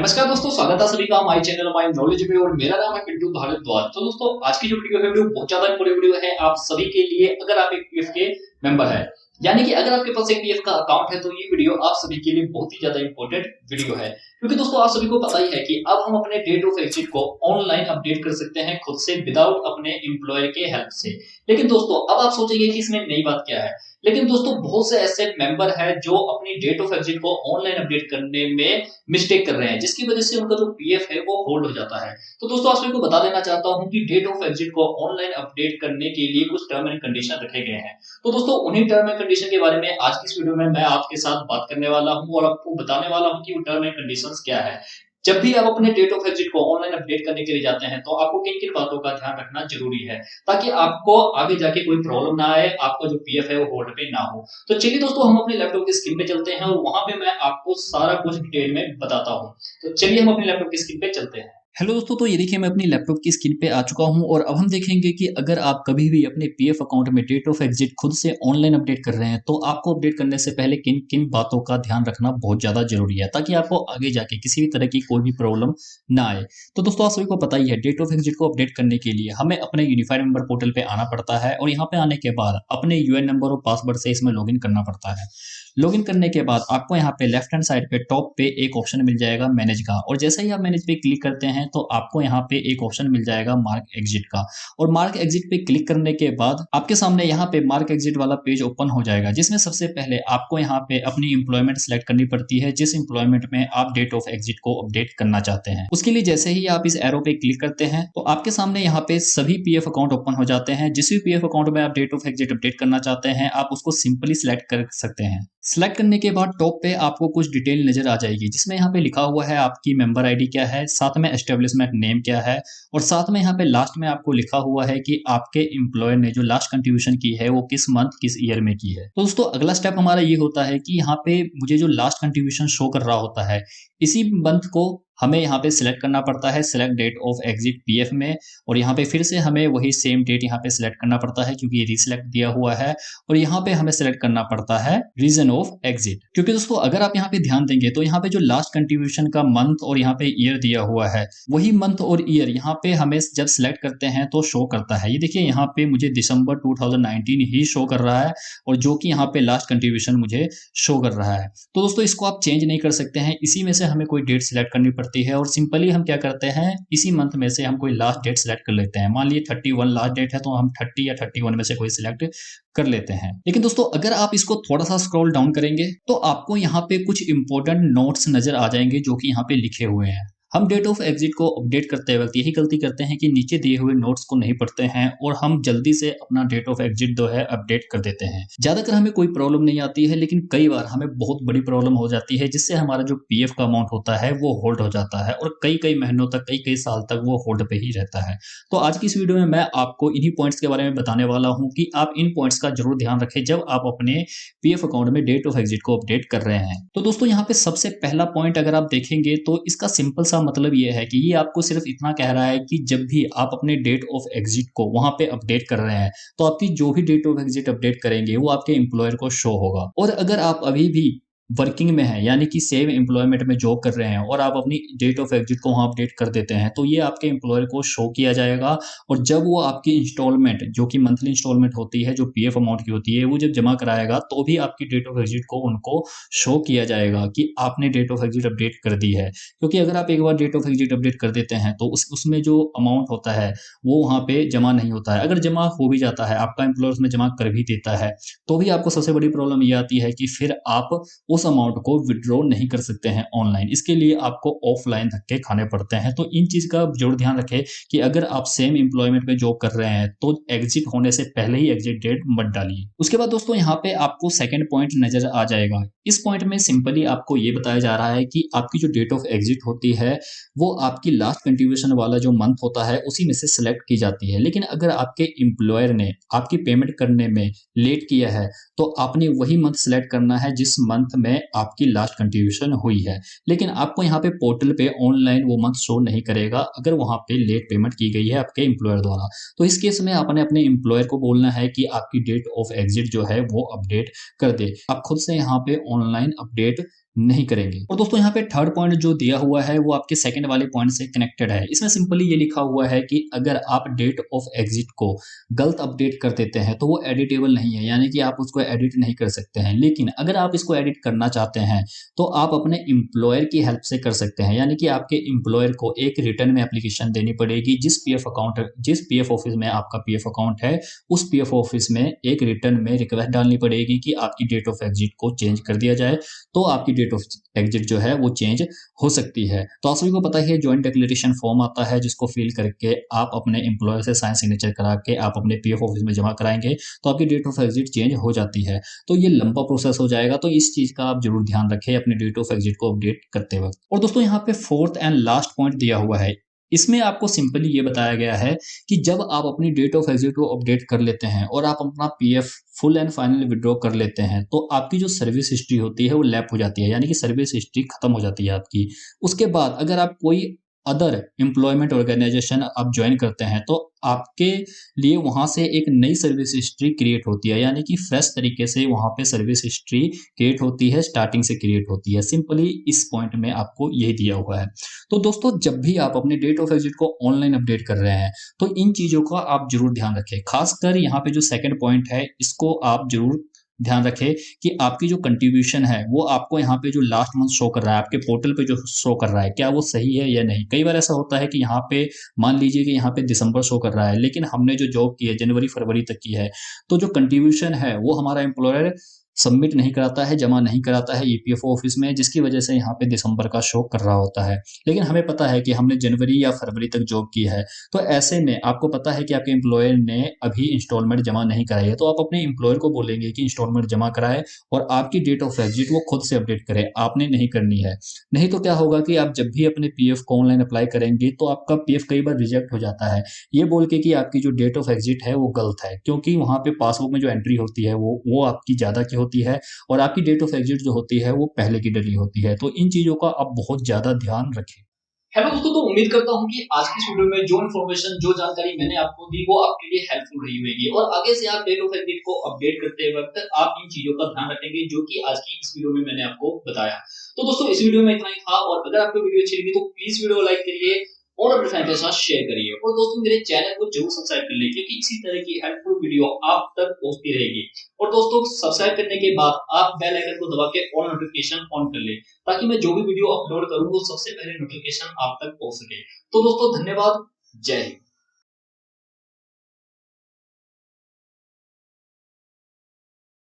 नमस्कार दोस्तों, स्वागत है सभी का हमारे चैनल माय नॉलेज में। और मेरा नाम है पिंटू भारद्वाज। तो दोस्तों, आज की जो वीडियो बहुत ज्यादा इंपॉर्टेंट वीडियो है आप सभी के लिए। अगर आप एक पीएफ के मेंबर है, यानी कि अगर आपके पास एक पीएफ का अकाउंट है, तो ये वीडियो आप सभी के लिए बहुत ही ज्यादा इंपॉर्टेंट वीडियो है। क्योंकि दोस्तों, आप सभी को पता ही है कि अब हम अपने डेट ऑफ एग्जिट को ऑनलाइन अपडेट कर सकते हैं खुद से, विदाउट अपने एम्प्लॉयर के हेल्प से। लेकिन दोस्तों, अब आप सोचेंगे कि इसमें नई बात क्या है। लेकिन दोस्तों, बहुत से ऐसे मेंबर हैं जो अपनी डेट ऑफ एग्जिट को ऑनलाइन अपडेट करने में मिस्टेक कर रहे हैं, जिसकी वजह से उनका जो पीएफ है वो होल्ड हो जाता है। तो दोस्तों, आप सभी को बता देना चाहता हूं कि डेट ऑफ एग्जिट को ऑनलाइन अपडेट करने के लिए कुछ टर्म एंड कंडीशन रखे गए हैं। तो दोस्तों, उन्हीं टर्म एंड कंडीशन के बारे में आज की इस वीडियो में मैं आपके साथ बात करने वाला हूं और आपको बताने वाला हूं कि वो टर्म एंड कंडीशंस क्या है। जब भी आप अपने डेट ऑफ एग्जिट को ऑनलाइन अपडेट करने के लिए जाते हैं, तो आपको किन किन बातों का ध्यान रखना जरूरी है, ताकि आपको आगे जाके कोई प्रॉब्लम ना आए, आपका जो पीएफ है वो होल्ड पे ना हो। तो चलिए दोस्तों, हम अपने लैपटॉप की स्क्रीन पे चलते हैं और वहां पे मैं आपको सारा कुछ डिटेल में बताता हूँ। तो चलिए हम अपने लैपटॉप की स्क्रीन पे चलते हैं। हेलो दोस्तों, तो ये देखिए मैं अपनी लैपटॉप की स्क्रीन पे आ चुका हूँ और अब हम देखेंगे कि अगर आप कभी भी अपने पीएफ अकाउंट में डेट ऑफ एग्जिट खुद से ऑनलाइन अपडेट कर रहे हैं, तो आपको अपडेट करने से पहले किन किन बातों का ध्यान रखना बहुत ज़्यादा जरूरी है, ताकि आपको आगे जाके किसी भी तरह की कोई भी प्रॉब्लम ना आए। तो दोस्तों, आप सभी को पता ही है, डेट ऑफ एग्जिट को अपडेट करने के लिए हमें अपने यूनिफाइड मेंबर पोर्टल पे आना पड़ता है और यहाँ पे आने के बाद अपने यूएन नंबर और पासवर्ड से इसमें लॉगिन करना पड़ता है। लॉगिन करने के बाद आपको यहाँ पे लेफ्ट हैंड साइड पे टॉप पे एक ऑप्शन मिल जाएगा मैनेज का, और जैसे ही आप मैनेज पे क्लिक करते हैं तो आपको यहाँ पे एक ऑप्शन मिल जाएगा मार्क एग्जिट का। और मार्क एग्जिट पे क्लिक करने के बाद आपके सामने यहाँ पे मार्क एग्जिट वाला पेज ओपन हो जाएगा, जिसमें सबसे पहले आपको यहाँ पे अपनी एम्प्लॉयमेंट सेलेक्ट करनी पड़ती है, जिस एम्प्लॉयमेंट में आप डेट ऑफ एग्जिट को अपडेट करना चाहते हैं। उसके लिए जैसे ही आप इस एरो पे क्लिक करते हैं तो आपके सामने यहाँ पे सभी पीएफ अकाउंट ओपन हो जाते हैं। जिस भी पीएफ अकाउंट में आप डेट ऑफ एग्जिट अपडेट करना चाहते हैं, आप उसको सिंपली सिलेक्ट कर सकते हैं। सिलेक्ट करने के बाद टॉप पे आपको कुछ डिटेल नजर आ जाएगी, जिसमें यहाँ पे लिखा हुआ है आपकी मेंबर आईडी क्या है, साथ में एस्टेब्लिशमेंट नेम क्या है, और साथ में यहाँ पे लास्ट में आपको लिखा हुआ है कि आपके एम्प्लॉयर ने जो लास्ट कंट्रीब्यूशन की है वो किस मंथ किस ईयर में की है। तो दोस्तों, अगला स्टेप हमारा ये होता है कि यहाँ पे मुझे जो लास्ट कंट्रीब्यूशन शो कर रहा होता है, इसी मंथ को हमें यहाँ पे सिलेक्ट करना पड़ता है, select date of exit PF में। और यहाँ पे फिर से हमें वही सेम डेट यहाँ पे सिलेक्ट करना पड़ता है, क्योंकि ये रीसिलेक्ट दिया हुआ है। और यहाँ पे हमें सिलेक्ट करना पड़ता है रीजन ऑफ एग्जिट, क्योंकि दोस्तों अगर आप यहाँ पे ध्यान देंगे तो यहाँ पे जो लास्ट कंट्रीब्यूशन का मंथ और यहाँ पे ईयर दिया हुआ है, वही मंथ और ईयर यहाँ पे हमें जब सिलेक्ट करते हैं तो शो करता है। ये देखिए, यहाँ पे मुझे दिसंबर 2019 ही शो कर रहा है, और जो कि यहाँ पे लास्ट कंट्रीब्यूशन मुझे शो कर रहा है। तो दोस्तों, इसको आप चेंज नहीं कर सकते हैं, इसी में से हमें कोई डेट सिलेक्ट करनी पड़ती है। और सिंपली हम क्या करते हैं, इसी मंथ में से हम कोई लास्ट डेट सिलेक्ट कर लेते हैं। मान लीजिए 31 लास्ट डेट है, तो हम 30 या 31 में से कोई सिलेक्ट कर लेते हैं। लेकिन दोस्तों, अगर आप इसको थोड़ा सा स्क्रॉल डाउन करेंगे तो आपको यहाँ पे कुछ इंपॉर्टेंट नोट्स नजर आ जाएंगे, जो कि यहाँ पे लिखे हुए हैं। हम डेट ऑफ एग्जिट को अपडेट करते वक्त यही गलती करते हैं कि नीचे दिए हुए नोट्स को नहीं पढ़ते हैं और हम जल्दी से अपना डेट ऑफ एग्जिट जो है अपडेट कर देते हैं। ज्यादातर हमें कोई प्रॉब्लम नहीं आती है, लेकिन कई बार हमें बहुत बड़ी प्रॉब्लम हो जाती है, जिससे हमारा जो पीएफ का अमाउंट होता है वो होल्ड हो जाता है, और कई कई महीनों तक, कई कई साल तक वो होल्ड पे ही रहता है। तो आज की इस वीडियो में मैं आपको इन्हीं पॉइंट्स के बारे में बताने वाला हूँ कि आप इन पॉइंट्स का जरूर ध्यान रखें जब आप अपने पीएफ अकाउंट में डेट ऑफ एग्जिट को अपडेट कर रहे हैं। तो दोस्तों, यहाँ पे सबसे पहला पॉइंट अगर आप देखेंगे तो इसका सिंपल सा मतलब ये है कि ये आपको सिर्फ इतना कह रहा है कि जब भी आप अपने डेट ऑफ एग्जिट को वहां पे अपडेट कर रहे हैं, तो आपकी जो भी डेट ऑफ एग्जिट अपडेट करेंगे वो आपके एम्प्लॉयर को शो होगा। और अगर आप अभी भी वर्किंग में है, यानी कि सेम एम्प्लॉयमेंट में जॉब कर रहे हैं, और आप अपनी डेट ऑफ एग्जिट को वहां अपडेट कर देते हैं, तो ये आपके एम्प्लॉयर को शो किया जाएगा। और जब वो आपकी इंस्टॉलमेंट, जो कि मंथली इंस्टॉलमेंट होती है, जो पीएफ अमाउंट की होती है, वो जब जमा कराएगा, तो भी आपकी डेट ऑफ एग्जिट को उनको शो किया जाएगा कि आपने डेट ऑफ एग्जिट अपडेट कर दी है। क्योंकि अगर आप एक बार डेट ऑफ एग्जिट अपडेट कर देते हैं तो उसमें जो अमाउंट होता है वो वहां पे जमा नहीं होता है। अगर जमा हो भी जाता है, आपका एम्प्लॉयर उसमें जमा कर भी देता है, तो भी आपको सबसे बड़ी प्रॉब्लम ये आती है कि फिर आप उस अमाउंट को विड्रॉ नहीं कर सकते हैं ऑनलाइन। इसके लिए आपको ऑफलाइन धक्के खाने पड़ते हैं। तो इन चीज का जरूर ध्यान रखें कि अगर आप सेम एम्प्लॉयमेंट में जॉब कर रहे हैं तो एग्जिट होने से पहले ही एग्जिट डेट मत डालिए। उसके बाद दोस्तों, यहाँ पे आपको सेकंड पॉइंट नजर आ जाएगा। इस पॉइंट में सिंपली आपको ये बताया जा रहा है कि आपकी जो डेट ऑफ एग्जिट होती है वो आपकी लास्ट कंट्रीब्यूशन वाला जो मंथ होता है उसी में से सिलेक्ट की जाती है। लेकिन अगर आपके एम्प्लॉयर ने आपकी पेमेंट करने में लेट किया है, तो आपने वही मंथ सेलेक्ट करना है जिस मंथ में आपकी लास्ट कंट्रीब्यूशन हुई है। लेकिन आपको यहाँ पे पोर्टल पे ऑनलाइन वो मंथ शो नहीं करेगा अगर वहां पे लेट पेमेंट की गई है आपके एम्प्लॉयर द्वारा। तो इस केस में आपने अपने एम्प्लॉयर को बोलना है कि आपकी डेट ऑफ एग्जिट जो है वो अपडेट कर दे। आप खुद से यहाँ पे ऑनलाइन अपडेट नहीं करेंगे। और दोस्तों यहाँ पे थर्ड पॉइंट जो दिया हुआ है वो आपके सेकंड वाले पॉइंट से कनेक्टेड है। इसमें सिंपली ये लिखा हुआ है कि अगर आप डेट ऑफ एग्जिट को गलत अपडेट कर देते हैं तो वो एडिटेबल नहीं है, यानी कि आप उसको एडिट नहीं कर सकते हैं। लेकिन अगर आप इसको एडिट करना चाहते हैं तो आप अपने एम्प्लॉयर की हेल्प से कर सकते हैं, यानी कि आपके एम्प्लॉयर को एक रिटर्न में एप्लीकेशन देनी पड़ेगी। जिस पीएफ ऑफिस में आपका पीएफ अकाउंट है उस पीएफ ऑफिस में एक रिटर्न में रिक्वेस्ट डालनी पड़ेगी कि आपकी डेट ऑफ एग्जिट को चेंज कर दिया जाए, तो आपकी डेट ऑफ एग्जिट जो है वो चेंज हो सकती है। तो आप सभी को पता ही है जॉइंट डिक्लेरेशन फॉर्म आता है जिसको फिल करके आप अपने एम्प्लॉयर से साइन सिग्नेचर करा के आप अपने पीएफ ऑफिस में जमा कराएंगे तो आपकी डेट ऑफ एग्जिट चेंज हो जाती है। तो ये लंबा प्रोसेस हो जाएगा, तो इस चीज का आप जरूर ध्यान रखें अपने डेट ऑफ एग्जिट को अपडेट करते वक्त। और दोस्तों यहाँ पे फोर्थ एंड लास्ट पॉइंट दिया हुआ है। इसमें आपको सिंपली ये बताया गया है कि जब आप अपनी डेट ऑफ एग्जिट को अपडेट कर लेते हैं और आप अपना PF full and final withdraw कर लेते हैं तो आपकी जो सर्विस हिस्ट्री होती है वो लैप हो जाती है, यानी कि सर्विस हिस्ट्री खत्म हो जाती है आपकी। उसके बाद अगर आप कोई अदर एम्प्लॉयमेंट ऑर्गेनाइजेशन आप ज्वाइन करते हैं तो आपके लिए वहां से एक नई सर्विस हिस्ट्री क्रिएट होती है, यानी कि फ्रेश तरीके से वहां पे सर्विस हिस्ट्री क्रिएट होती है, स्टार्टिंग से क्रिएट होती है। सिंपली इस पॉइंट में आपको यही दिया हुआ है। तो दोस्तों जब भी आप अपने डेट ऑफ एग्जिट को ऑनलाइन अपडेट कर रहे हैं तो इन चीजों का आप जरूर ध्यान रखें। खासकर यहाँ पे जो सेकंड पॉइंट है इसको आप जरूर ध्यान रखें कि आपकी जो कंट्रीब्यूशन है वो आपको यहाँ पे जो लास्ट मंथ शो कर रहा है, आपके पोर्टल पे जो शो कर रहा है, क्या वो सही है या नहीं। कई बार ऐसा होता है कि यहाँ पे मान लीजिए कि यहाँ पे दिसंबर शो कर रहा है लेकिन हमने जो जॉब की है जनवरी फरवरी तक की है, तो जो कंट्रीब्यूशन है वो हमारा एम्प्लॉयर सबमिट नहीं कराता है, जमा नहीं कराता है ईपीएफओ ऑफिस में, जिसकी वजह से यहाँ पे दिसंबर का शो कर रहा होता है। लेकिन हमें पता है कि हमने जनवरी या फरवरी तक जॉब की है, तो ऐसे में आपको पता है कि आपके एम्प्लॉयर ने अभी इंस्टॉलमेंट जमा नहीं कराई है, तो आप अपने एम्प्लॉयर को बोलेंगे कि इंस्टॉलमेंट जमा कराए और आपकी डेट ऑफ एग्जिट वो खुद से अपडेट करे, आपने नहीं करनी है। नहीं तो क्या होगा कि आप जब भी अपने पीएफ को ऑनलाइन अप्लाई करेंगे तो आपका पीएफ कई बार रिजेक्ट हो जाता है, ये बोल के कि आपकी जो डेट ऑफ एग्जिट है वो गलत है, क्योंकि वहाँ पे पासबुक में जो एंट्री होती है वो आपकी ज़्यादा की होती है और आपकी डेट ऑफ एग्जिट जो होती है वो पहले की डली होती है। तो इन चीज़ों का आप बहुत ज़्यादा ध्यान रखें। हेलो दोस्तों, तो उम्मीद करता हूँ कि आज की इस वीडियो में जो इन्फॉर्मेशन, जो जानकारी मैंने आपको दी वो आपके लिए हेल्पफुल रही होगी और आगे से आप डेट ऑफ एग्जिट को अपडेट करते वक्त आप इन चीजों का ध्यान रखेंगे जो कि आज की इस वीडियो में मैंने आपको बताया। तो दोस्तों इस वीडियो में इतना ही था और अगर आपको वीडियो अच्छी लगी तो प्लीज वीडियो को लाइक करिए और अपने फ्रेंड के साथ शेयर करिए और दोस्तों मेरे चैनल को जरूर सब्सक्राइब कर लीजिए क्योंकि इसी तरह की हेल्पफुल वीडियो आप तक पहुंचती रहेगी। और दोस्तों सब्सक्राइब करने के बाद आप बेल आइकन को दबा के ऑल नोटिफिकेशन ऑन कर ले ताकि मैं जो भी वीडियो अपलोड करूं वो सबसे पहले नोटिफिकेशन आप तक पहुंच सके। तो दोस्तों धन्यवाद, जय हिंद।